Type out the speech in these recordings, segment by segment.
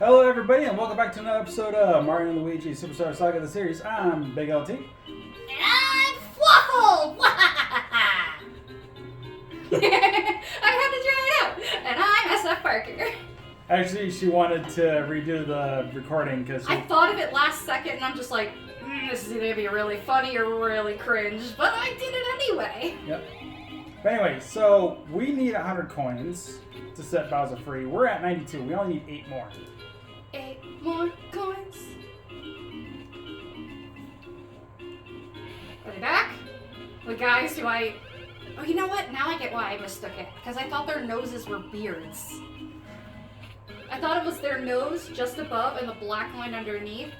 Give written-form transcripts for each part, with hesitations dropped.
Hello everybody and welcome back to another episode of Mario and Luigi Superstar Saga the series. I'm Big LT. And I'm Fluffle! I had to try it out. And I'm SFParker. Actually, she wanted to redo the recording because I thought of it last second and I'm just like, this is either going to be really funny or really cringe. But I did it anyway. Yep. But anyway, so we need 100 coins to set Bowser free. We're at 92. We only need 8 more. 8 more coins. Are they back? The guys who Oh, you know what? Now I get why I mistook it. Because I thought their noses were beards. I thought it was their nose just above and the black line underneath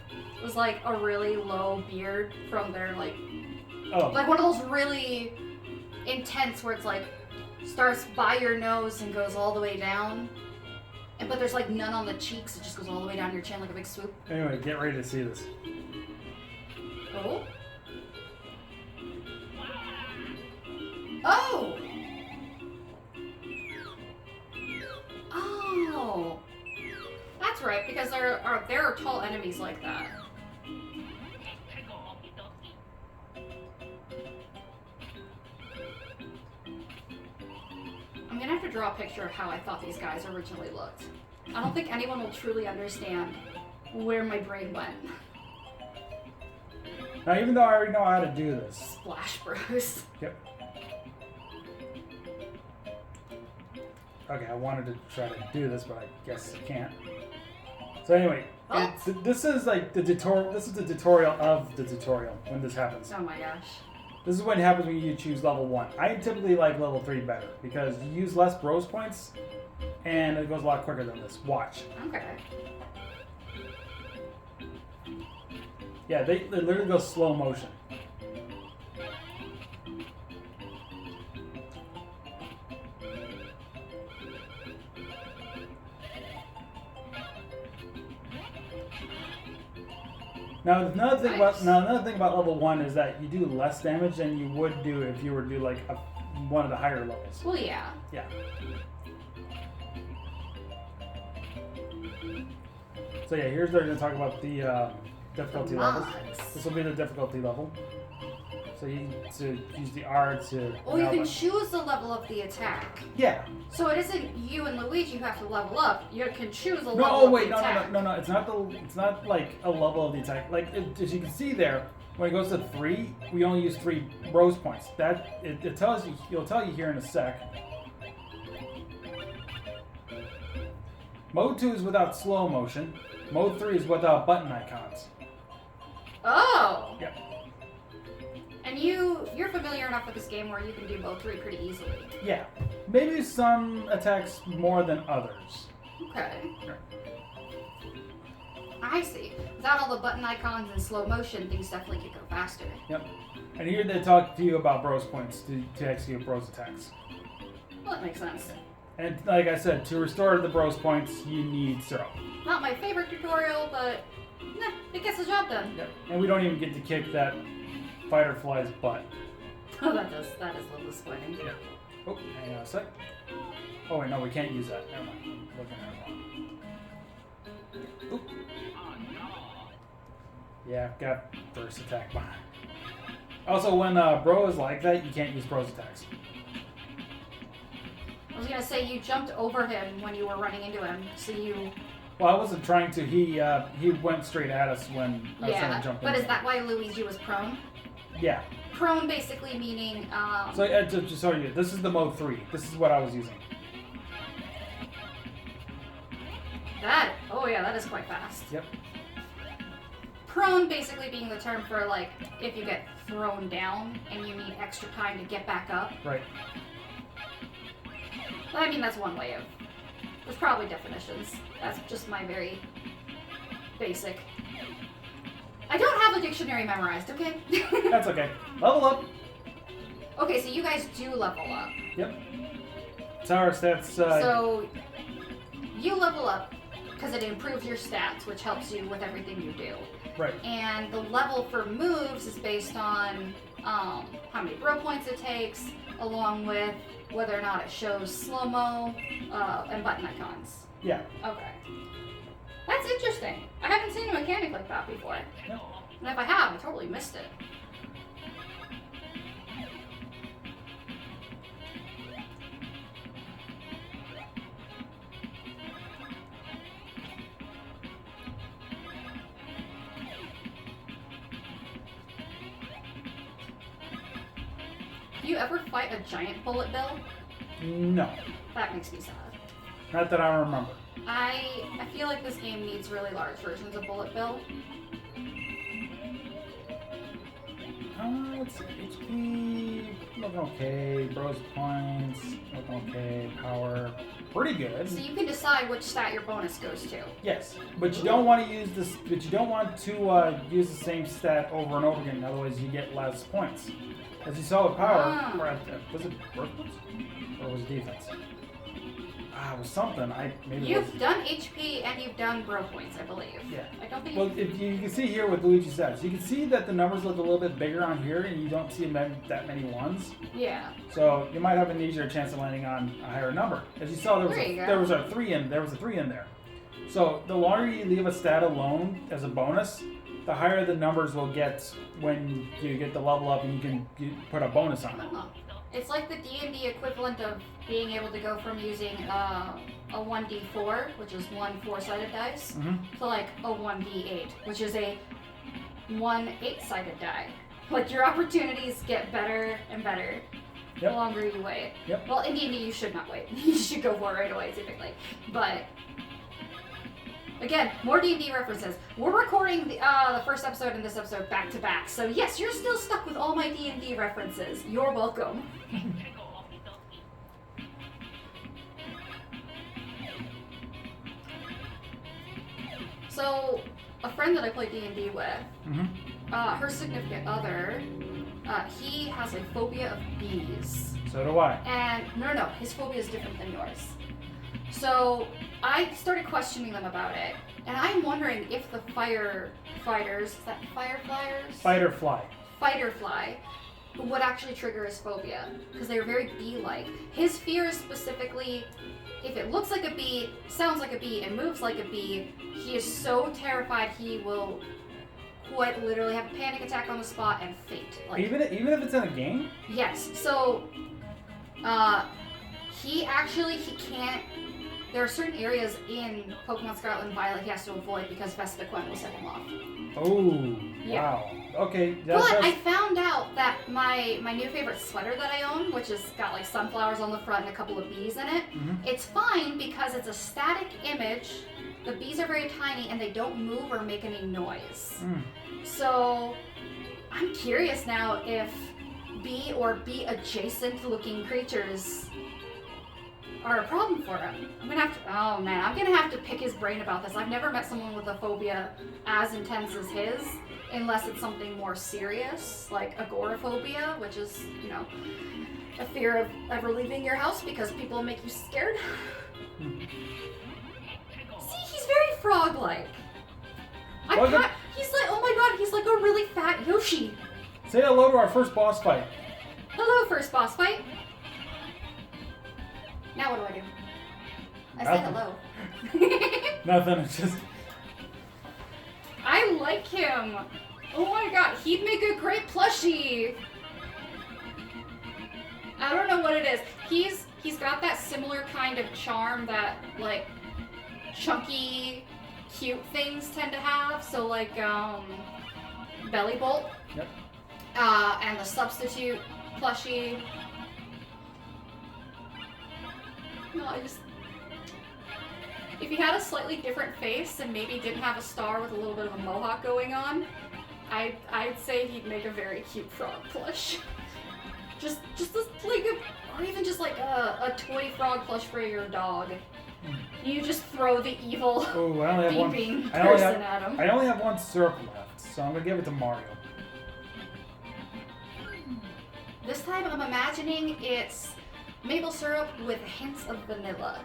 was like a really low beard from their like one of those really intense where it's like starts by your nose and goes all the way down. But there's like none on the cheeks, it just goes all the way down your chin like a big swoop. Anyway, get ready to see this. Oh? Oh! Oh! That's right, because there are tall enemies like that. I'm gonna have to draw a picture of how I thought these guys originally looked. I don't think anyone will truly understand where my brain went. Now, even though I already know how to do this. Splash Bros. Yep. Okay, I wanted to try to do this, but I guess I can't. So anyway, this is like the tutorial. This is the tutorial of the tutorial when this happens. Oh my gosh. This is what happens when you choose level 1. I typically like level 3 better because you use less bros points and it goes a lot quicker than this. Watch. Okay. Yeah, they literally go slow motion. Now another thing about level 1 is that you do less damage than you would do if you were to do like one of the higher levels. Well, yeah. Yeah. So yeah, here's where we're going to talk about the difficulty levels. This will be the difficulty level. So you need to use the R to... Oh, you can choose the level of the attack. Yeah. So it isn't you and Luigi who have to level up. You can choose a level No, of wait, the attack. no. It's not like a level of the attack. Like as you can see there, when it goes to 3, we only use 3 bros points. That it tells you. It'll tell you here in a sec. Mode 2 is without slow motion. Mode 3 is without button icons. Oh. Yeah. And you're familiar enough with this game where you can do mode 3 pretty easily. Yeah. Maybe some attacks more than others. Okay. Sure. I see. Without all the button icons and slow motion, things definitely could go faster. Yep. And here they talk to you about bros points to execute bros attacks. Well, that makes sense. And like I said, to restore the bros points, you need 0. Not my favorite tutorial, but it gets the job done. Yep. And we don't even get to kick that fighter fly's butt. Oh, that is a little disappointing. Yeah. Oh, hang on a sec. Oh wait, no, we can't use that. Never mind. I'm looking at it wrong. Oop. Yeah, got first attack behind. Also, when bro is like that, you can't use bro's attacks. I was gonna say you jumped over him when you were running into him, so you. Well, I wasn't trying to. He went straight at us when I was trying to jump in. But is that why Luigi was prone? Yeah. Prone basically meaning. So just so you, this is the mode 3. This is what I was using. Oh yeah, that is quite fast. Yep. Prone basically being the term for like if you get thrown down and you need extra time to get back up. Right. I mean, that's one way of. There's probably definitions. That's just my very basic. I don't have a dictionary memorized, okay? That's okay. Level up. Okay, so you guys do level up. Yep. Tower stats. So you level up because it improves your stats, which helps you with everything you do. Right. And the level for moves is based on how many bro points it takes, along with whether or not it shows slow-mo and button icons. Yeah. Okay. That's That's interesting. I haven't seen a mechanic like that before. Yep. And if I have, I totally missed it. Do you ever fight a giant bullet bill? No. That makes me sad. Not that I remember. I feel like this game needs really large versions of bullet bill. Let's see. HP, looking okay. Bros points, looking okay. Power, pretty good. So you can decide which stat your bonus goes to. Yes, but you don't want to use this. But you don't want to use the same stat over and over again. Otherwise, you get less points. As you saw with power, was it birth points or was it defense? It was something. You've done HP and you've done bro points, I believe. Yeah. I don't think. Well, if you can see here with Luigi's stats, you can see that the numbers look a little bit bigger on here, and you don't see that many ones. Yeah. So you might have an easier chance of landing on a higher number. As you saw, there was a 3 in there. So the longer you leave a stat alone as a bonus, the higher the numbers will get when you get the level up, and you can put a bonus on it. It's like the D&D equivalent of being able to go from using a 1d4, which is one 4-sided dice, to like a 1d8, which is a 1 8-sided die. Like your opportunities get better and better the longer you wait. Yep. Well, in D&D you should not wait. You should go for it right away, typically. But again, more D&D references. We're recording the first episode and this episode back to back, so yes, you're still stuck with all my D&D references. You're welcome. So, a friend that I play D&D with, her significant other, he has a phobia of bees. So do I. And no, his phobia is different than yours. So I started questioning them about it, and I'm wondering if the firefighters, is that fireflyers? Fight or fly. Fight or fly would actually trigger his phobia, because they're very bee-like. His fear is specifically, if it looks like a bee, sounds like a bee, and moves like a bee, he is so terrified he will quite literally have a panic attack on the spot and faint. Like, even if it's in a game? Yes. So, he can't. There are certain areas in Pokemon Scarlet and Violet he has to avoid because Vespiquen will set him off. Oh, yeah. Wow. Okay. But I found out that my new favorite sweater that I own, which has got like sunflowers on the front and a couple of bees in it, it's fine because it's a static image. The bees are very tiny and they don't move or make any noise. So I'm curious now if bee or bee adjacent looking creatures are a problem for him. I'm gonna have to pick his brain about this. I've never met someone with a phobia as intense as his, unless it's something more serious, like agoraphobia, which is, a fear of ever leaving your house because people make you scared. See, he's very frog-like. He's like, oh my god, he's like a really fat Yoshi. Say hello to our first boss fight. Hello, first boss fight. Now what do? I say hello. Nothing, it's just... I like him. Oh my god, he'd make a great plushie. I don't know what it is. He's got that similar kind of charm that, like, chunky, cute things tend to have. So, like, Belly Bolt. Yep. And the Substitute plushie. No, if he had a slightly different face and maybe didn't have a star with a little bit of a mohawk going on, I'd say he'd make a very cute frog plush. just or even just like a toy frog plush for your dog. You just throw the evil beeping person at him. I only have one syrup left, so I'm gonna give it to Mario. This time I'm imagining it's maple syrup with hints of vanilla.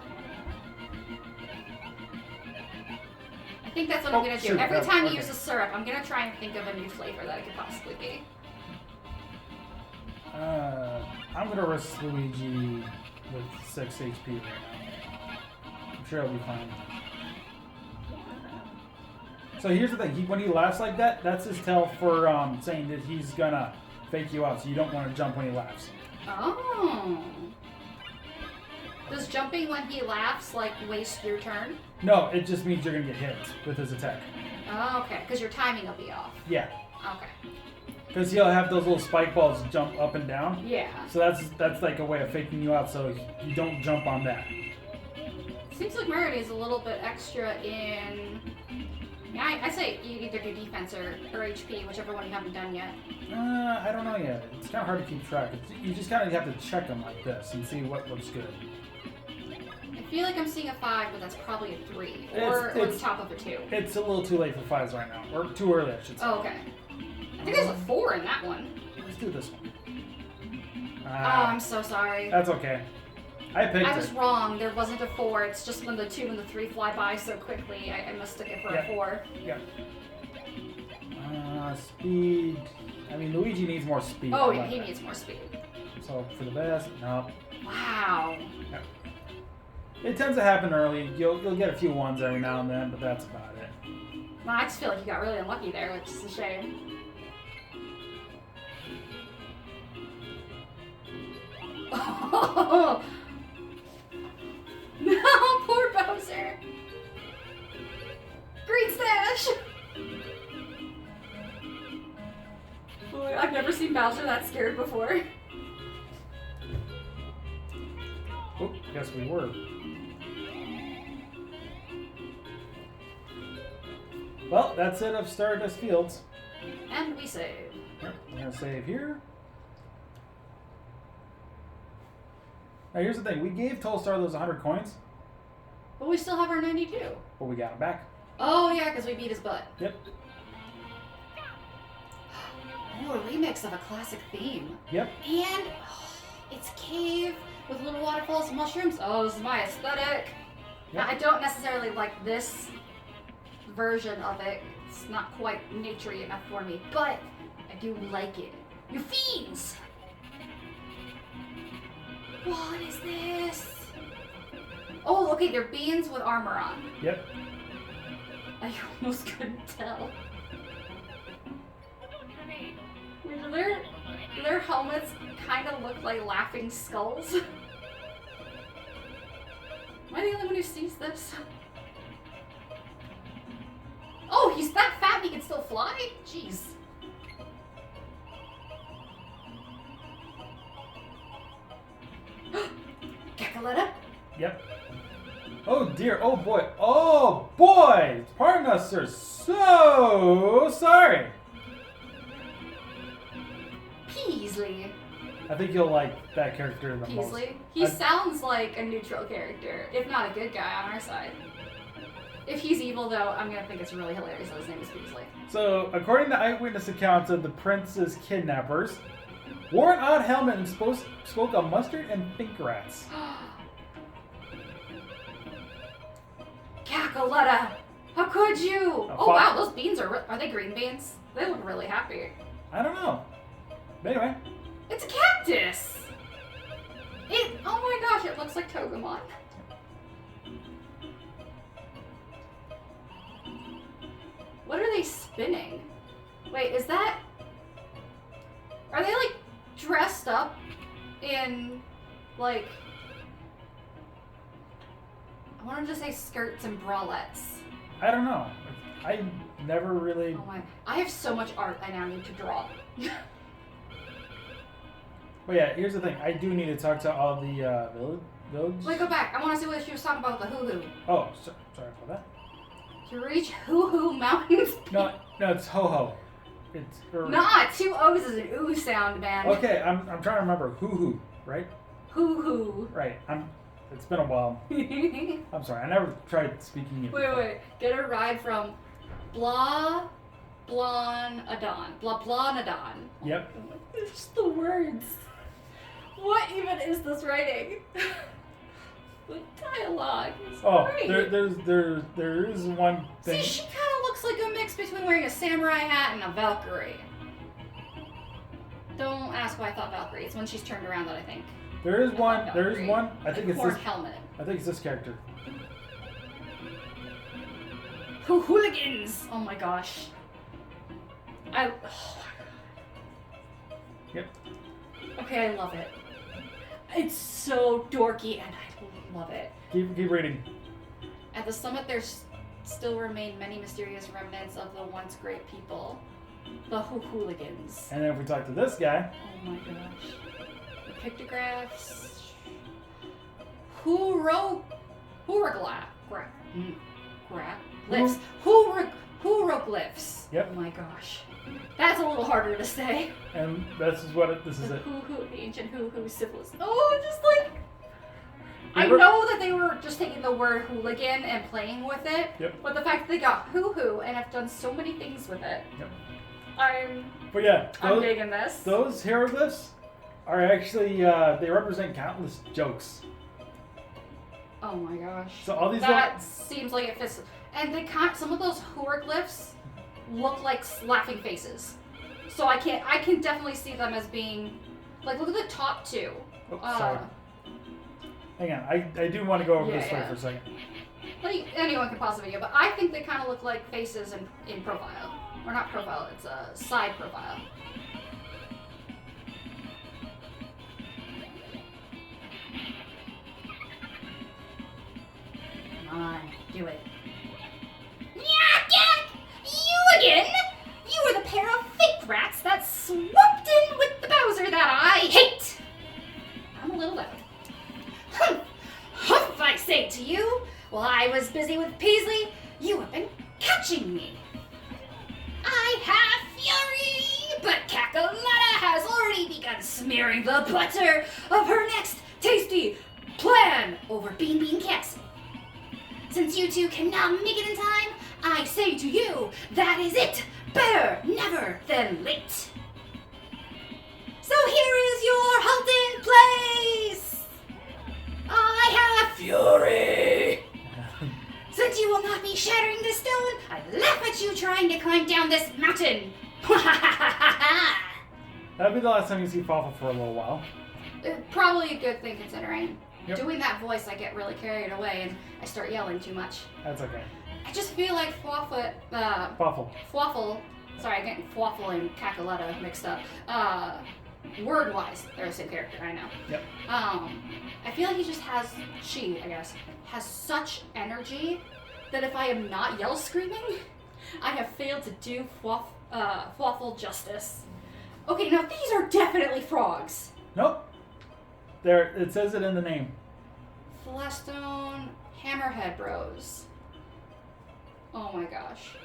I think that's what I'm going to do. Every time you use a syrup, I'm going to try and think of a new flavor that it could possibly be. I'm going to risk Luigi with 6 HP right now. I'm sure it'll be fine. So here's the thing. When he laughs like that, that's his tell for saying that he's gonna fake you out. So you don't want to jump when he laughs. Oh. Does jumping when he laughs, like, waste your turn? No, it just means you're gonna get hit with his attack. Oh, okay. Because your timing will be off. Yeah. Okay. Because he'll have those little spike balls jump up and down. Yeah. So that's like a way of faking you out, so you don't jump on that. Seems like Mario needs a little bit extra in... Yeah, I say you either do defense or HP, whichever one you haven't done yet. I don't know yet. It's kind of hard to keep track. You just kind of have to check them like this and see what looks good. I feel like I'm seeing a 5, but that's probably a 3. Or it's top of a 2. It's a little too late for 5s right now. Or too early, I should say. Oh, okay. I think there's a 4 in that one. Let's do this one. Oh, I'm so sorry. That's okay. I picked it. I was wrong. There wasn't a 4. It's just when the 2 and the 3 fly by so quickly, I mistook it for a 4. Yeah. Speed. I mean, Luigi needs more speed. Oh, yeah, he needs more speed. So, for the best, no. Wow. Yeah. It tends to happen early. You'll get a few 1s every now and then, but that's about it. Well, I just feel like you got really unlucky there, which is a shame. Oh! No, poor Bowser! Green Stash! Boy, I've never seen Bowser that scared before. Oh, guess we were. Well, that's it of Stardust Fields. And we save. Yep, I'm going to save here. Now here's the thing, we gave Tolstar those 100 coins. But we still have our 92. But we got them back. Oh yeah, because we beat his butt. Yep. Oh, a remix of a classic theme. Yep. And it's cave with little waterfalls and mushrooms. Oh, this is my aesthetic. Yep. I don't necessarily like this version of it. It's not quite naturey enough for me, but I do like it. You fiends! What is this? Oh, okay, they're beans with armor on. Yep. I almost couldn't tell. Do their helmets kind of look like laughing skulls? Am I the only one who sees this? Oh, he's that fat he can still fly? Jeez. Cacoletta? Yep. Oh dear, oh boy! Pardon us, sir. So sorry. Peasley. I think you'll like that character the most. Peasley? He sounds like a neutral character, if not a good guy on our side. If he's evil, though, I'm gonna think it's really hilarious that his name is Peasley. So, according to eyewitness accounts of the prince's kidnappers, wore an odd helmet and spoke of mustard and pink rats. Cacoletta! How could you? Oh wow, those beans are they green beans? They look really happy. I don't know. But anyway. It's a cactus! Oh my gosh, it looks like Togemon. What are they spinning? Wait, is that... Are they like dressed up in like... I wanted to say skirts and bralettes. I don't know. I never really... Oh my... I have so much art I now need to draw. But yeah, here's the thing. I do need to talk to all the village. Wait, go back. I want to see what she was talking about with the hoo-hoo. Oh, sorry about that. To reach hoo-hoo mountains. No, it's ho-ho. It's... Nah, 2 O's is an ooh sound, man. Okay, I'm trying to remember. Hoo-hoo, right? Hoo-hoo. Right. It's been a while. I'm sorry. I never tried speaking it. Wait. Get a ride from Blah Nadon. Yep. It's just the words. What even is this writing? The dialogue is great. There is one thing. See, she kind of looks like a mix between wearing a samurai hat and a Valkyrie. Don't ask why I thought Valkyrie. It's when she's turned around that I think. There is one. I think it's this. Helmet. I think it's this character. hooligans. Oh my gosh. Yep. Okay, I love it. It's so dorky, and I love it. Keep reading. At the summit, there still remain many mysterious remnants of the once great people, the hooligans. And then if we talk to this guy. Oh my gosh. The pictographs. Hieroglyphs. Yep. Oh my gosh. That's a little harder to say. And this is what this is it. The ancient civilization. Oh, just like... I know that they were just taking the word hooligan and playing with it. Yep. But the fact that they got hoo-hoo and have done so many things with it. Yep. I'm digging this. Those hieroglyphs are actually, they represent countless jokes. Oh my gosh. So all these seems like it fits. And some of those hieroglyphs look like laughing faces. So I can definitely see them as being, like, look at the top two. Oh, sorry. Hang on, I do want to go over this way for a second. Anyone can pause the video, but I think they kind of look like faces in profile. Or not profile, it's a side profile. Come on, do it. You again? You were the pair of fake rats that swooped in with the Bowser that I hate! I'm a little loud. Humph, I say to you. While I was busy with Paisley, you have been catching me. I have fury, but Kakalata has already begun smearing the butter of her next tasty plan over Bean Bean Castle. Since you two cannot make it in time, I say to you, that is it. Better never than late. So here is your halting place. I have fury. Since you will not be shattering this stone, I laugh at you trying to climb down this mountain. That'll be the last time you see Fawful for a little while. Probably a good thing considering. Yep. Doing that voice, I get really carried away and I start yelling too much. That's okay. I just feel like Fwaffle. Sorry, I'm getting Fwaffle and Kakalata mixed up. Word-wise, they're the same character, I know. Yep. I feel like she has such energy that if I am not yell screaming, I have failed to do Fwaffle justice. Okay, now these are definitely frogs. Nope. There, it says it in the name. Flastone Hammerhead Bros. Oh my gosh.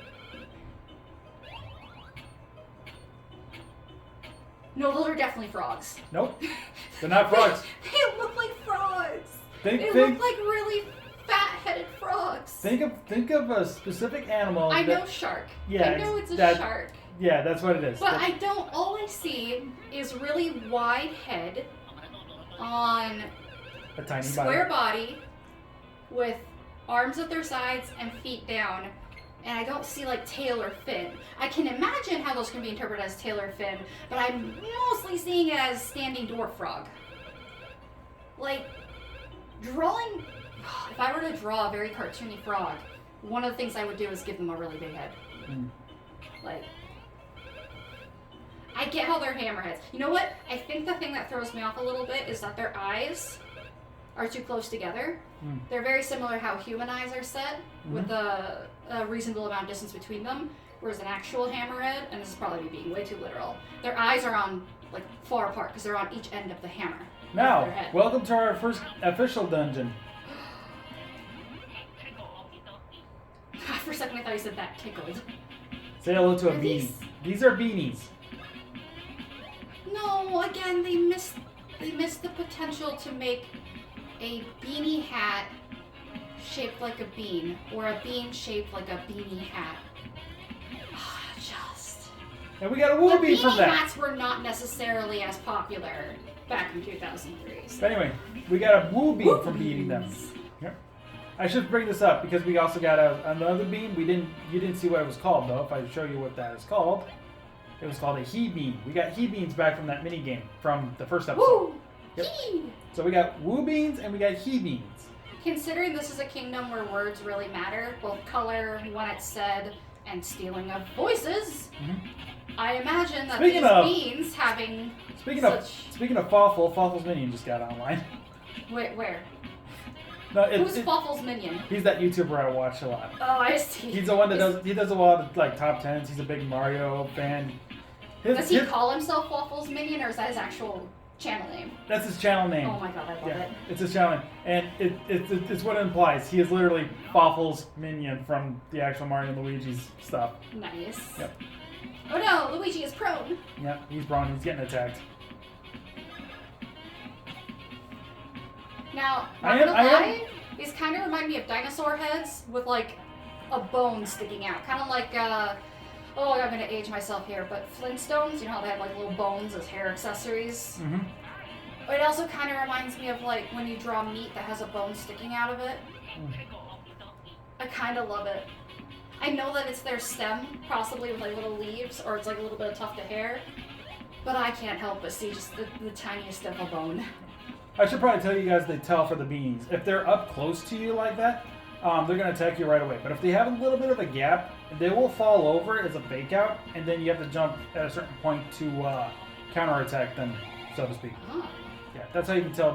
No, those are definitely frogs. Nope. They're not frogs. They look like frogs. They look like really fat-headed frogs. Think of a specific animal. I know shark. Yeah, I know it's a shark. Yeah, that's what it is. But all I see is really wide head on a tiny square body with arms at their sides and feet down. And I don't see like tail or fin. I can imagine how those can be interpreted as tail or fin, but I'm mostly seeing it as standing dwarf frog. Like, if I were to draw a very cartoony frog, one of the things I would do is give them a really big head. Like, I get how they're hammerheads. You know what? I think the thing that throws me off a little bit is that their eyes are too close together. They're very similar how human eyes are set, with a reasonable amount of distance between them, whereas an actual hammerhead, and this is probably me being way too literal, their eyes are on, like, far apart, because they're on each end of the hammer. Now, welcome to our first official dungeon. For a second I thought you said that tickled. Say hello to a beanie. These are beanies. No, again, they missed the potential to make a beanie hat shaped like a bean, or a bean shaped like a beanie hat. And we got a woo bean from that. Beanie hats were not necessarily as popular back in 2003. So. But anyway, we got a woo bean from beating them. Here. I should bring this up because we also got another bean. You didn't see what it was called though. If I show you what that is called, it was called a he bean. We got he beans back from that mini game from the first episode. Woo! Yep. So we got woo beans and we got he beans. considering this is a kingdom where words really matter, both color, when it's said, and stealing of voices, I imagine that beings having Speaking of Fawful's minion just got online. Wait, where? No, Who's Fawful's minion? He's that YouTuber I watch a lot. Oh, I see. He's the one that does a lot of like top 10s. He's a big Mario fan. Does he call himself Fawful's minion, or is that his actual channel name? That's his channel name. Oh my god, I love it. It's his channel name. And it's what it implies. He is literally Fawful's minion from the actual Mario and Luigi's stuff. Nice. Yep. Oh no, Luigi is prone. Yep, he's prone. He's getting attacked. Now, not gonna lie, these kind of remind me of dinosaur heads with like a bone sticking out. Kind of like, oh, I'm gonna age myself here, but Flintstones, you know how they have like little bones as hair accessories? It also kind of reminds me of like when you draw meat that has a bone sticking out of it. I kind of love it. I know that it's their stem, possibly with like little leaves, or it's like a little bit of tuft of hair, but I can't help but see just the tiniest of a bone. I should probably tell you guys they tell for the beans. If they're up close to you like that, they're going to attack you right away. But if they have a little bit of a gap, they will fall over as a fake out, and then you have to jump at a certain point to counterattack them, so to speak. Oh. Yeah, that's how you can tell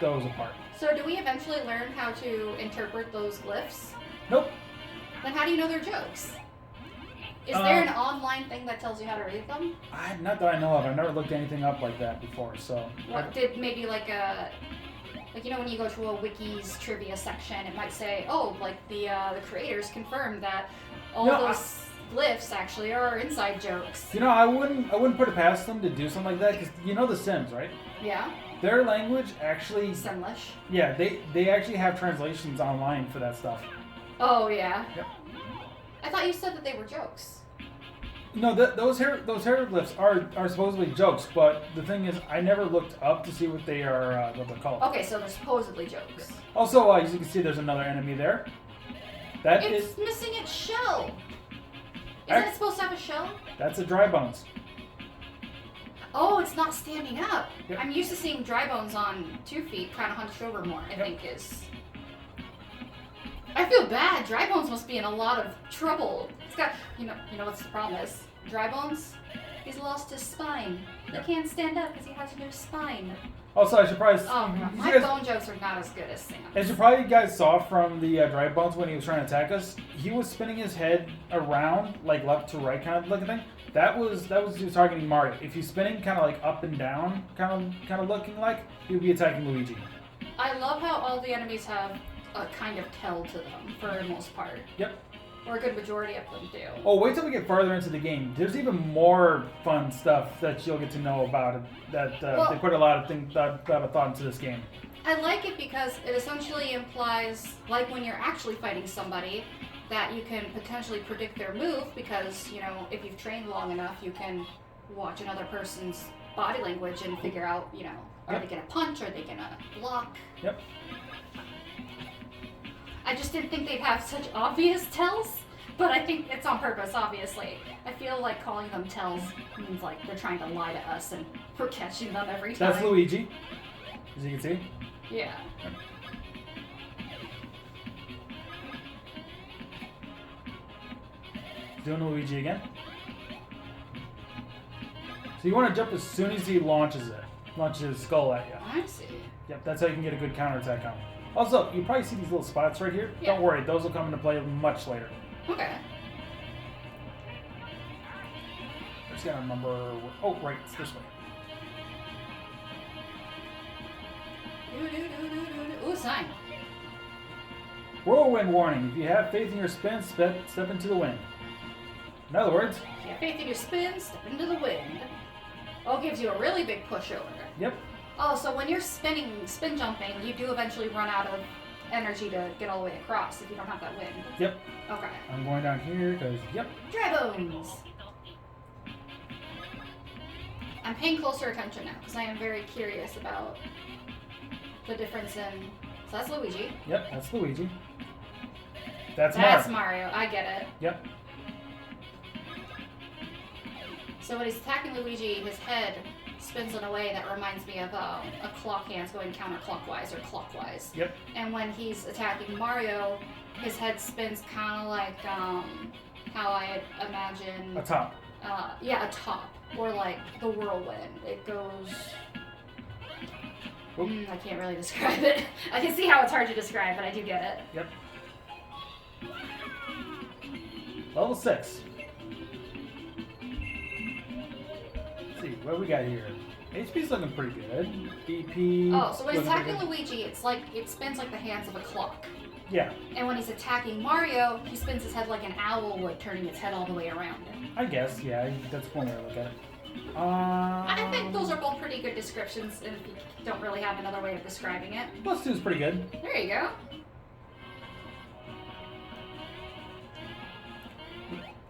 those apart. So do we eventually learn how to interpret those glyphs? Nope. Then how do you know they're jokes? Is there an online thing that tells you how to read them? Not that I know of. I've never looked anything up like that before, so... What, did maybe like a... Like, you know, when you go to a wiki's trivia section, it might say, oh, like the creators confirmed that all those glyphs actually are inside jokes. You know, I wouldn't put it past them to do something like that, because you know The Sims, right? Yeah. Their language actually... Simlish. Yeah, they actually have translations online for that stuff. Oh, yeah? Yep. I thought you said that they were jokes. No, those hieroglyphs are supposedly jokes, but the thing is, I never looked up to see what they are, what they're called. Okay, so they're supposedly jokes. Also, as you can see, there's another enemy there. It's missing its shell. Isn't it supposed to have a shell? That's a dry bones. Oh, it's not standing up. Yep. I'm used to seeing dry bones on 2 feet, kind of hunched over more, I think is... I feel bad. Dry bones must be in a lot of trouble. It's got, you know what's the problem is? Dry bones, he's lost his spine. He can't stand up because he has no spine. Also, I should probably... my bone jokes are not as good as Sam's. As you probably guys saw from the dry bones when he was trying to attack us, he was spinning his head around, like left to right kind of looking thing. That was he was targeting Mario. If he's spinning kind of like up and down, kind of looking like, he would be attacking Luigi. I love how all the enemies have a kind of tell to them for the most part. Yep. Or a good majority of them do. Oh, wait till we get farther into the game. There's even more fun stuff that you'll get to know about it. That they put a lot of thought into this game. I like it because it essentially implies, like when you're actually fighting somebody, that you can potentially predict their move because, you know, if you've trained long enough, you can watch another person's body language and figure out, you know, are they going to punch? Are they going to block? Yep. I just didn't think they'd have such obvious tells, but I think it's on purpose, obviously. I feel like calling them tells means like they're trying to lie to us and we're catching them every time. That's Luigi, as you can see. Yeah. Doing Luigi again. So you want to jump as soon as he launches his skull at you. I see. Yep, that's how you can get a good counterattack on him. Also, you probably see these little spots right here. Yeah. Don't worry, those will come into play much later. Okay. I just gotta remember. Oh, right, it's this way. Ooh, sign. Whirlwind warning. If you have faith in your spin, step into the wind. In other words, if you have faith in your spin, step into the wind. Oh, gives you a really big pushover. Yep. Oh, so when you're spin jumping, you do eventually run out of energy to get all the way across if you don't have that wind. Yep. Okay. I'm going down here because, yep. Dry bones. I'm paying closer attention now because I am very curious about the difference in... So that's Luigi. Yep, that's Luigi. That's Mario. I get it. Yep. So when he's attacking Luigi, his head spins in a way that reminds me of a clock hands going counterclockwise or clockwise. Yep. And when he's attacking Mario, his head spins kind of like how I imagine a top. Yeah, a top, or like the whirlwind. It goes. I can't really describe it. I can see how it's hard to describe, but I do get it. Yep. Level 6. Let's see, what do we got here? HP's looking pretty good. BP. Oh, so when he's attacking Luigi, it's like it spins like the hands of a clock. Yeah. And when he's attacking Mario, he spins his head like an owl would, turning its head all the way around. I guess, yeah, that's one way to look at it. I think those are both pretty good descriptions, and if you don't really have another way of describing it. Plus 2 is pretty good. There you go.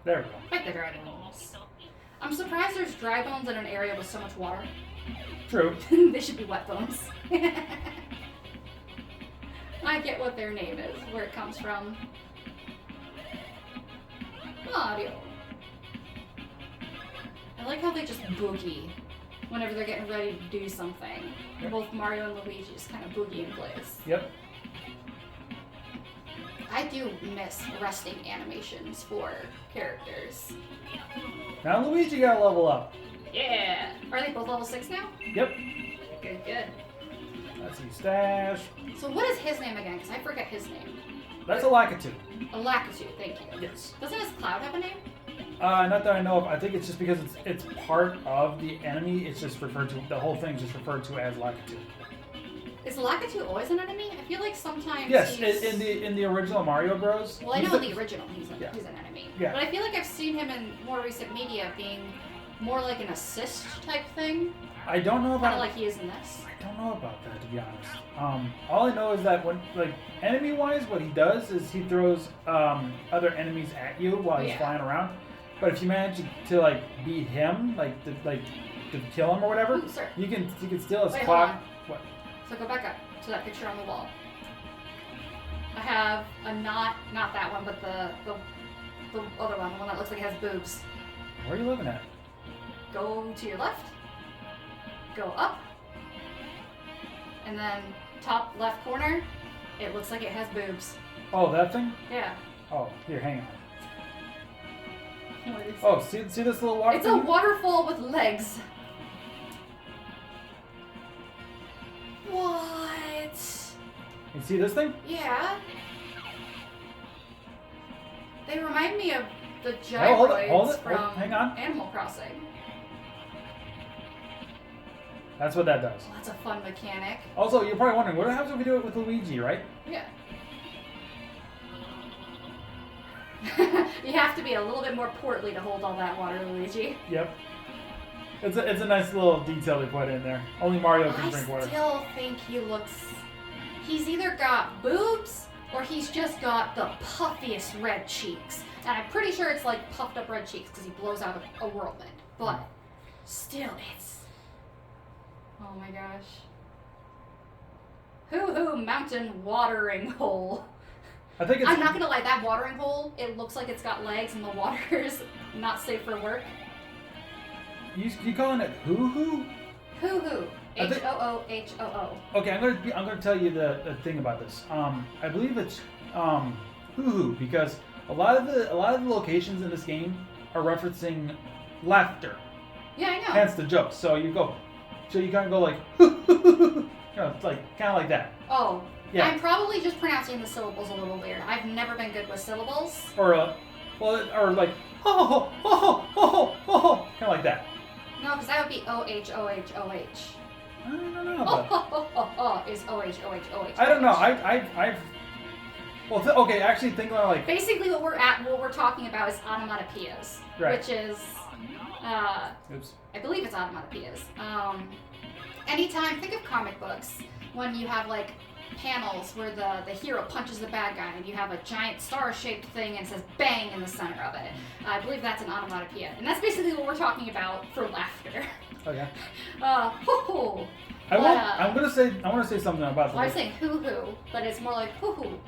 There we go. Like the dry bones. I'm surprised there's dry bones in an area with so much water. True. They should be wet bones. I get what their name is, where it comes from. Mario. I like how they just boogie whenever they're getting ready to do something. Yep. Both Mario and Luigi just kind of boogie in place. Yep. I do miss resting animations for characters. Now Luigi got to level up. Yeah! Are they both level 6 now? Yep. Good, good. Let's see, stash. So what is his name again? Because I forget his name. That's a Lakitu. A Lakitu, thank you. Yes. Doesn't his Cloud have a name? Not that I know of. I think it's just because it's part of the enemy. It's just referred to, the whole thing's just referred to as Lakitu. Is Lakitu always an enemy? I feel like sometimes Yes, he's... in the original Mario Bros. Well, I know in the original he's an enemy. Yeah. But I feel like I've seen him in more recent media being more like an assist type thing. I don't know about... Kind of like he is in this. I don't know about that, to be honest. All I know is that when, like, enemy-wise, what he does is he throws other enemies at you while he's flying around. But if you manage to like beat him, to kill him or whatever, Ooh, sir. you can steal his Wait, clock. hold on. What? So go back up to that picture on the wall. I have a not that one, but the other one, the one that looks like it has boobs. Where are you looking at? Go to your left. Go up. And then top left corner, it looks like it has boobs. Oh, that thing? Yeah. Oh, here, hang on. What is Oh, see this little water? It's a waterfall with legs. What? You see this thing? Yeah. They remind me of the hold gyroids it. from Hang on. Animal Crossing. That's what that does. Well, that's a fun mechanic. Also, you're probably wondering, what happens if we do it with Luigi, right? Yeah. You have to be a little bit more portly to hold all that water, Luigi. Yep. It's a nice little detail they put in there. Only Mario can drink water. I still think he looks... He's either got boobs or he's just got the puffiest red cheeks. And I'm pretty sure it's like puffed up red cheeks because he blows out a whirlwind. But still, it's... Oh my gosh. Hoo-hoo mountain watering hole. I think it's... I'm not gonna lie, that watering hole, it looks like it's got legs and the water's not safe for work. You calling it hoo-hoo? Hoo-hoo. H-O-O-H-O-O. Okay, I'm gonna tell you the thing about this. I believe it's hoo-hoo because a lot of the locations in this game are referencing laughter. Yeah, I know. Hence the joke. So you kind of go like hoo-hoo-hoo-hoo. It's like kind of like that. Oh. Yeah. I'm probably just pronouncing the syllables a little weird. I've never been good with syllables. Or like ho ho ho ho ho, kind of like that. No, because that would be O-H-O-H-O-H. I don't know Oh, about ho, ho, ho, ho is O-H-O-H-O-H. I don't know. Okay, actually think about like... Basically what we're talking about is onomatopoeias. Right. Which is, Oops. I believe it's onomatopoeias. Anytime, think of comic books, when you have like panels where the hero punches the bad guy and you have a giant star-shaped thing and it says bang in the center of it. I believe that's an onomatopoeia. And that's basically what we're talking about for laughter. Okay. Hoo-hoo. I want to say something about Well, I'm saying hoo-hoo, but it's more like hoo-hoo.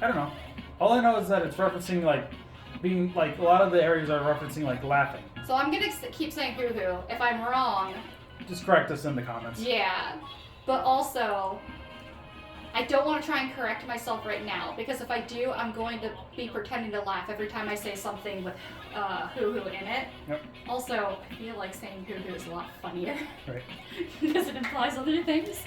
I don't know. All I know is that it's referencing like being like a lot of the areas are referencing like laughing. So I'm gonna keep saying hoo-hoo. If I'm wrong, Just correct us in the comments. Yeah. But also, I don't want to try and correct myself right now, because if I do, I'm going to be pretending to laugh every time I say something with hoo-hoo in it. Yep. Also, I feel like saying hoo-hoo is a lot funnier. Right. Because it implies other things.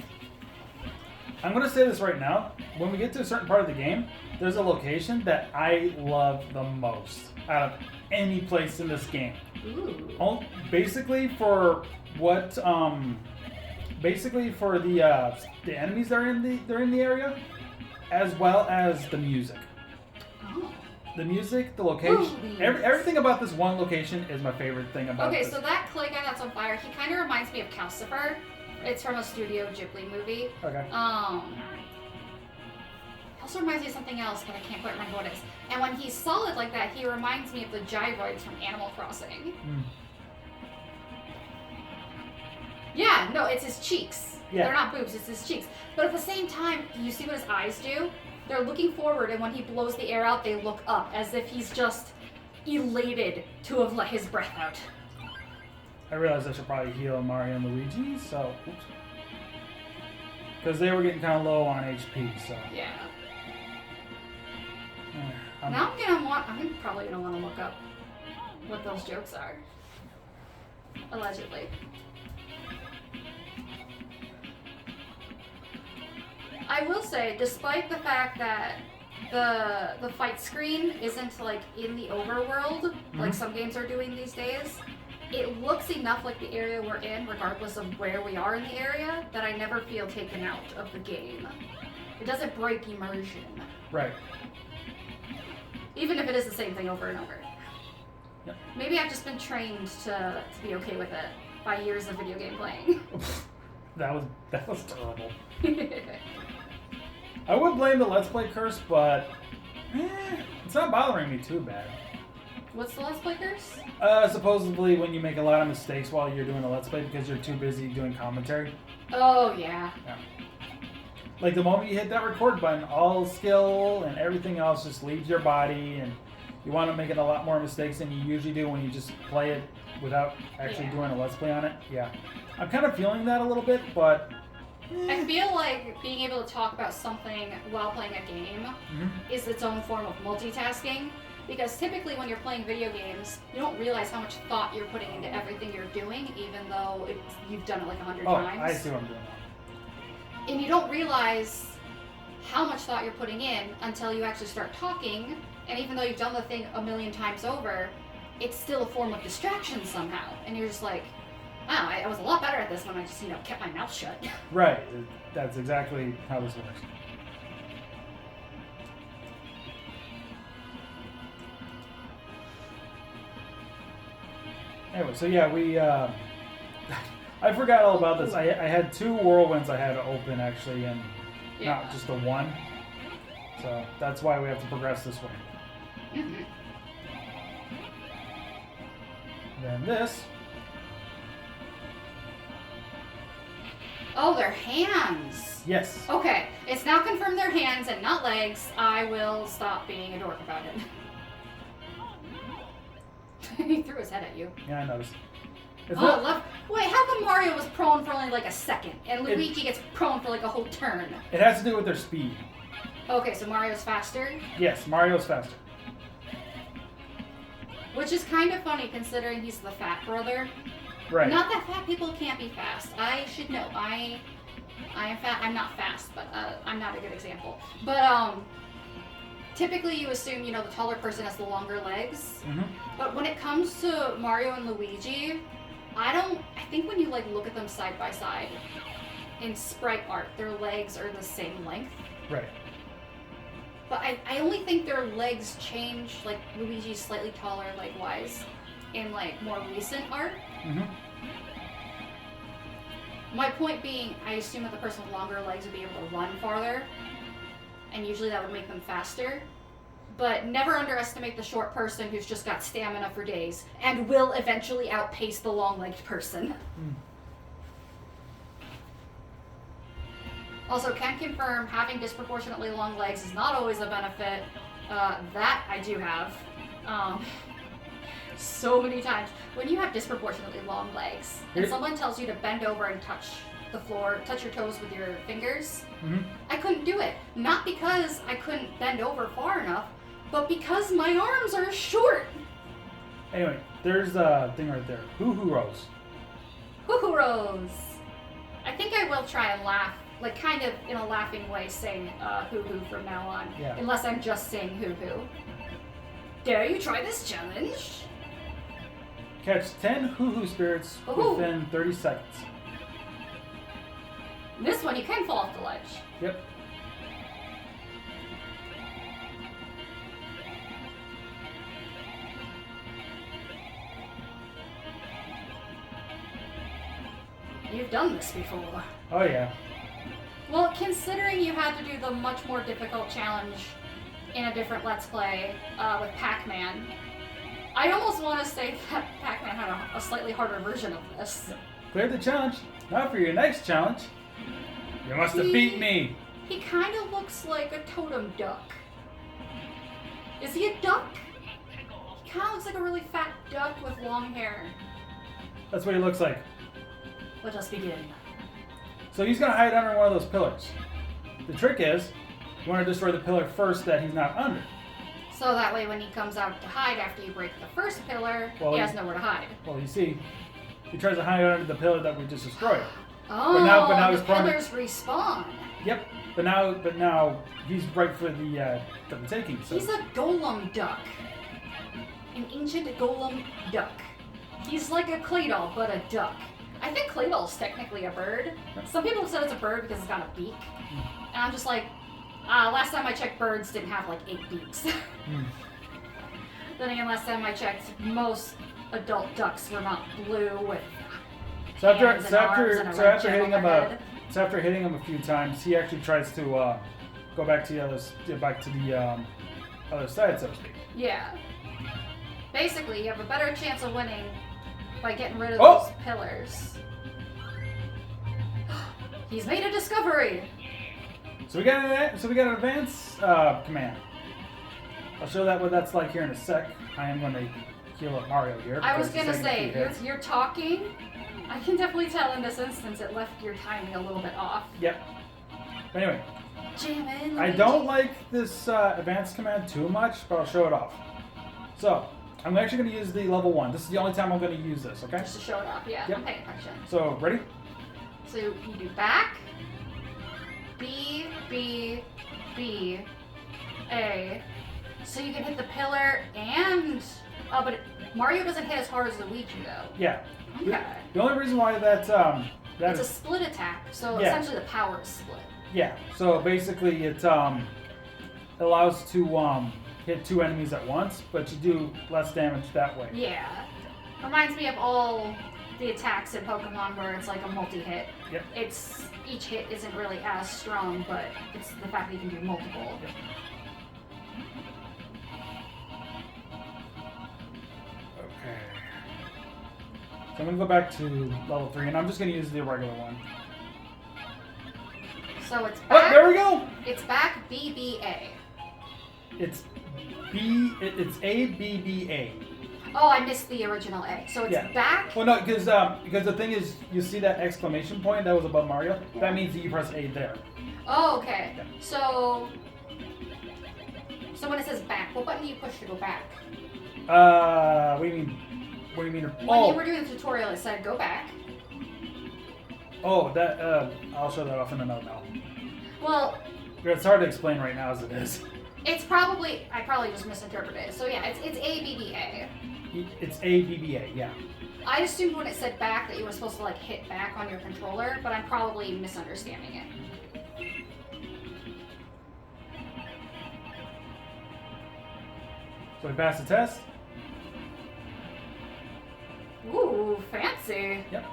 I'm going to say this right now. When we get to a certain part of the game, there's a location that I love the most out of any place in this game. Ooh. Basically for what... Basically for the enemies that are in the area, as well as the music. Oh. The music, the location, everything about this one location is my favorite thing about this. Okay, so that clay guy that's on fire, he kind of reminds me of Calcifer. It's from a Studio Ghibli movie. Okay. Also reminds me of something else, but I can't quite remember what it is. And when he's solid like that, he reminds me of the gyroids from Animal Crossing. Mm. Yeah, no, it's his cheeks. Yeah. They're not boobs, it's his cheeks. But at the same time, you see what his eyes do? They're looking forward, and when he blows the air out, they look up, as if he's just elated to have let his breath out. I realized I should probably heal Mario and Luigi, so... Oops. Because they were getting kind of low on HP, so... Yeah. Now I'm probably gonna want to look up what those jokes are. Allegedly. I will say, despite the fact that the fight screen isn't like in the overworld, like some games are doing these days, it looks enough like the area we're in, regardless of where we are in the area, that I never feel taken out of the game. It doesn't break immersion. Right. Even if it is the same thing over and over. Yep. Maybe I've just been trained to be okay with it by years of video game playing. That was terrible. I would blame the Let's Play curse, but it's not bothering me too bad. What's the Let's Play curse? Supposedly when you make a lot of mistakes while you're doing a Let's Play because you're too busy doing commentary. Oh, yeah. Like the moment you hit that record button, all skill and everything else just leaves your body, and you want to make it a lot more mistakes than you usually do when you just play it without actually doing a Let's Play on it. Yeah. I'm kind of feeling that a little bit, but... I feel like being able to talk about something while playing a game is its own form of multitasking. Because typically when you're playing video games, you don't realize how much thought you're putting into everything you're doing, even though you've done it like 100 times. I see what I'm doing now. And you don't realize how much thought you're putting in until you actually start talking. And even though you've done the thing a million times over, it's still a form of distraction somehow. And you're just like, wow, I was a lot better at this when I just, kept my mouth shut. Right. That's exactly how this works. Anyway, so yeah, we... I forgot all about this. I had 2 whirlwinds I had to open, actually, and not just the one. So that's why we have to progress this way. Then this... Oh, their hands. Yes. Okay, it's now confirmed they're hands and not legs. I will stop being a dork about it. He threw his head at you. Yeah, I noticed. Wait, how come Mario was prone for only like a second and Luigi gets prone for like a whole turn? It has to do with their speed. Okay, so Mario's faster? Yes, Mario's faster. Which is kind of funny considering he's the fat brother. Right. Not that fat people can't be fast. I should know. I am fat. I'm not fast, but I'm not a good example. But typically you assume, the taller person has the longer legs. But when it comes to Mario and Luigi, I think when you look at them side by side in sprite art, their legs are the same length. Right. But I only think their legs change, Luigi's slightly taller leg-wise in more recent art. My point being, I assume that the person with longer legs would be able to run farther, and usually that would make them faster. But never underestimate the short person who's just got stamina for days and will eventually outpace the long-legged person. Also, can confirm having disproportionately long legs is not always a benefit. That I do have. so many times. When you have disproportionately long legs, and someone tells you to bend over and touch the floor, touch your toes with your fingers, I couldn't do it. Not because I couldn't bend over far enough, but because my arms are short. Anyway, there's a thing right there. Hoo-hoo rose. Hoo-hoo rose. I think I will try and laugh, like kind of in a laughing way, saying hoo-hoo from now on. Yeah. Unless I'm just saying hoo-hoo. Dare you try this challenge? Catch 10 hoo-hoo spirits within 30 seconds. In this one, you can fall off the ledge. Yep. You've done this before. Oh, yeah. Well, considering you had to do the much more difficult challenge in a different Let's Play with Pac-Man, I almost want to say that Pac-Man had a slightly harder version of this. Cleared the challenge. Now for your next challenge. You must have beat me. He kind of looks like a totem duck. Is he a duck? He kind of looks like a really fat duck with long hair. That's what he looks like. Let us begin. So he's going to hide under one of those pillars. The trick is, you want to destroy the pillar first that he's not under. So that way when he comes out to hide after you break the first pillar, he has nowhere to hide. Well, you see, he tries to hide under the pillar that we just destroyed. Oh, but now the he's prone pillars respawn. Yep, but now he's right for the taking. So. He's a golem duck. An ancient golem duck. He's like a clay doll, but a duck. I think clay doll's technically a bird. Some people have said it's a bird because it's got a beak. And I'm just like, last time I checked, birds didn't have like 8 beaks. Then again, last time I checked, most adult ducks were not blue with after hitting him a few times, he actually tries to go back to the other side, so to speak. Yeah. Basically, you have a better chance of winning by getting rid of those pillars. He's made a discovery. So we got an advance command. I'll show that what that's like here in a sec. I am going to heal up Mario here. I was going to say, you're talking. I can definitely tell in this instance it left your timing a little bit off. Yep. Anyway. Jamin, I don't like this advanced command too much, but I'll show it off. So, I'm actually going to use the level 1. This is the only time I'm going to use this, okay? Just to show it off, yeah. Yep. I'm paying attention. So, ready? So you do back, B, B, B, A. So you can hit the pillar and... Oh, but Mario doesn't hit as hard as Luigi, though. Yeah. Okay. The only reason why it's a split attack, so essentially the power is split. Yeah. So basically, it allows to hit 2 enemies at once, but you do less damage that way. Yeah. Reminds me of all the attacks in Pokemon where it's like a multi-hit. Yep. Each hit isn't really as strong, but it's the fact that you can do multiple. Yep. Okay. So I'm going to go back to level 3, and I'm just going to use the regular one. So it's back. Oh, there we go! It's back BBA. It's ABBA. Oh, I missed the original A. So it's back. Well, no, because the thing is, you see that exclamation point that was above Mario? Yeah. That means that you press A there. Oh, okay. Yeah. So when it says back, what button do you push to go back? What do you mean? What do you mean? When you were doing the tutorial, it said go back. Oh, that I'll show that off in another now. Well, it's hard to explain right now as it is. It's probably I just misinterpreted it. So yeah, it's ABBA. It's ABBA, yeah. I assumed when it said back that you were supposed to like hit back on your controller, but I'm probably misunderstanding it. So we passed the test. Ooh, fancy. Yep.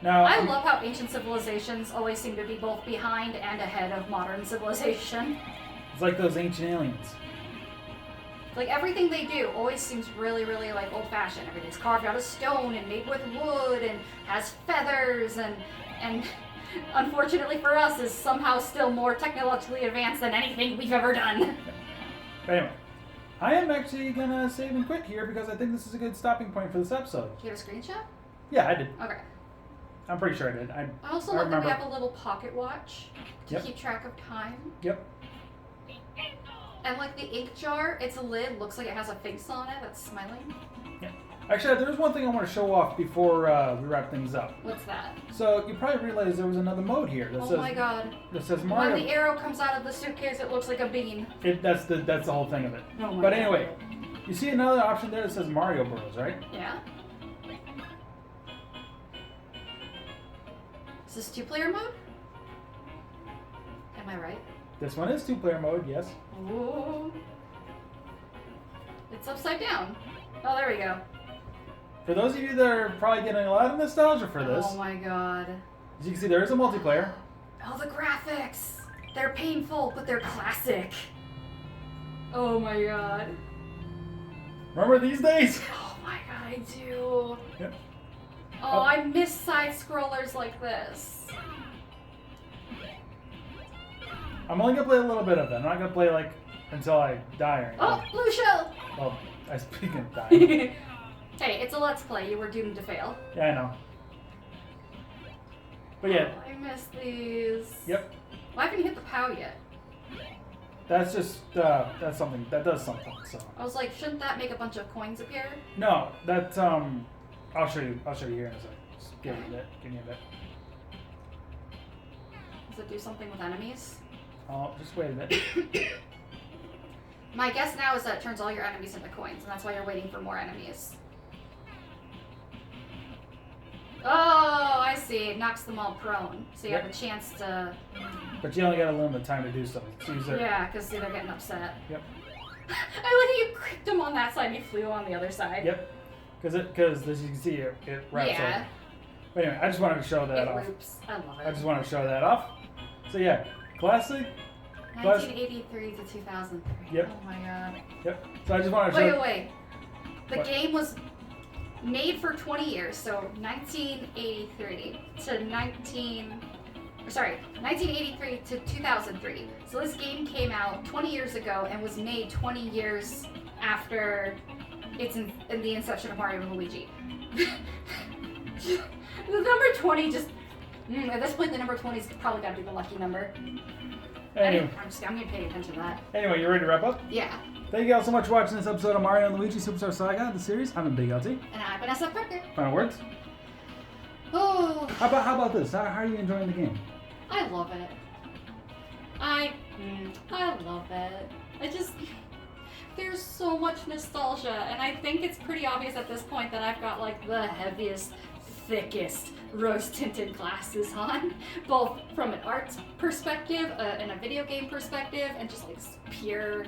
Now I love how ancient civilizations always seem to be both behind and ahead of modern civilization. It's like those ancient aliens. Like everything they do always seems really, really like old-fashioned. Everything's carved out of stone and made with wood and has feathers and unfortunately for us is somehow still more technologically advanced than anything we've ever done. But anyway, I am actually gonna save and quit here because I think this is a good stopping point for this episode. You have a screenshot? Yeah, I did. Okay. I'm pretty sure I did. I also looked that we have a little pocket watch to keep track of time. Yep. And like the ink jar, its lid looks like it has a face on it that's smiling. Yeah. Actually, there's one thing I want to show off before we wrap things up. What's that? So you probably realized there was another mode here that says. Oh my god. That says Mario. When the arrow comes out of the suitcase, it looks like a bean. That's the whole thing of it. Oh my but god. anyway, you see another option there that says Mario Bros, right? Yeah. Is this 2-player mode? Am I right? This one is 2-player mode, yes. Ooh. It's upside down. Oh, there we go. For those of you that are probably getting a lot of nostalgia for this, oh my god. as you can see, there is a multiplayer. Oh, the graphics! They're painful, but they're classic. Oh my god. Remember these days? Oh my god, I do. Yep. Oh, I miss side-scrollers like this. I'm only gonna play a little bit of it. I'm not gonna play like until I die or anything. Oh, blue shell! Well, I speak of dying. Hey, it's a let's play. You were doomed to fail. Yeah, I know. But yeah. Oh, I miss these. Yep. Why haven't you hit the POW yet? That's just that's something that does something. So. I was like, shouldn't that make a bunch of coins appear? No, that I'll show you. I'll show you here in a second. Just give me a bit. Give me a bit. Does it do something with enemies? Oh, just wait a bit. My guess now is that it turns all your enemies into coins, and that's why you're waiting for more enemies. Oh, I see. It knocks them all prone, so you have a chance to... But you only got a limited time to do so. Yeah, because they're getting upset. Yep. I like how you clicked him on that side and you flew on the other side. Yep. Because as you can see, it wraps over. But anyway, I just wanted to show that off. Loops. I love it. I just wanted to show that off. So yeah, classic. 1983 to 2003. Yep. Oh my god. Yep. So I just wanted to show. Wait. The game was made for 20 years, so 1983 to 1983 to 2003. So this game came out 20 years ago and was made 20 years after it's in the inception of Mario and Luigi. The number 20 just... at this point, the number 20's probably got to be the lucky number. Anyway. I'm going to pay attention to that. Anyway, you ready to wrap up? Yeah. Thank you all so much for watching this episode of Mario and Luigi Superstar Saga, the series. I'm Big LT. And I'm SFParker. Final words? Oh. How about this? How are you enjoying the game? I love it. I love it. There's so much nostalgia, and I think it's pretty obvious at this point that I've got like the heaviest, thickest, rose-tinted glasses on, both from an art perspective and a video game perspective, and just like pure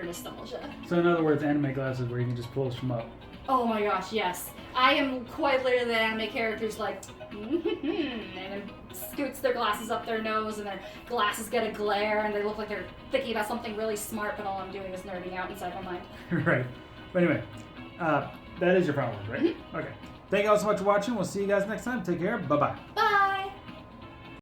nostalgia. So in other words, anime glasses where you can just pull them up. Oh my gosh, yes. I am quite literally the anime characters like, and then scoots their glasses up their nose and their glasses get a glare and they look like they're thinking about something really smart, but all I'm doing is nerding out inside my mind. Right. But anyway, that is your final word, right? Mm-hmm. Okay. Thank you all so much for watching. We'll see you guys next time. Take care. Bye-bye. Bye!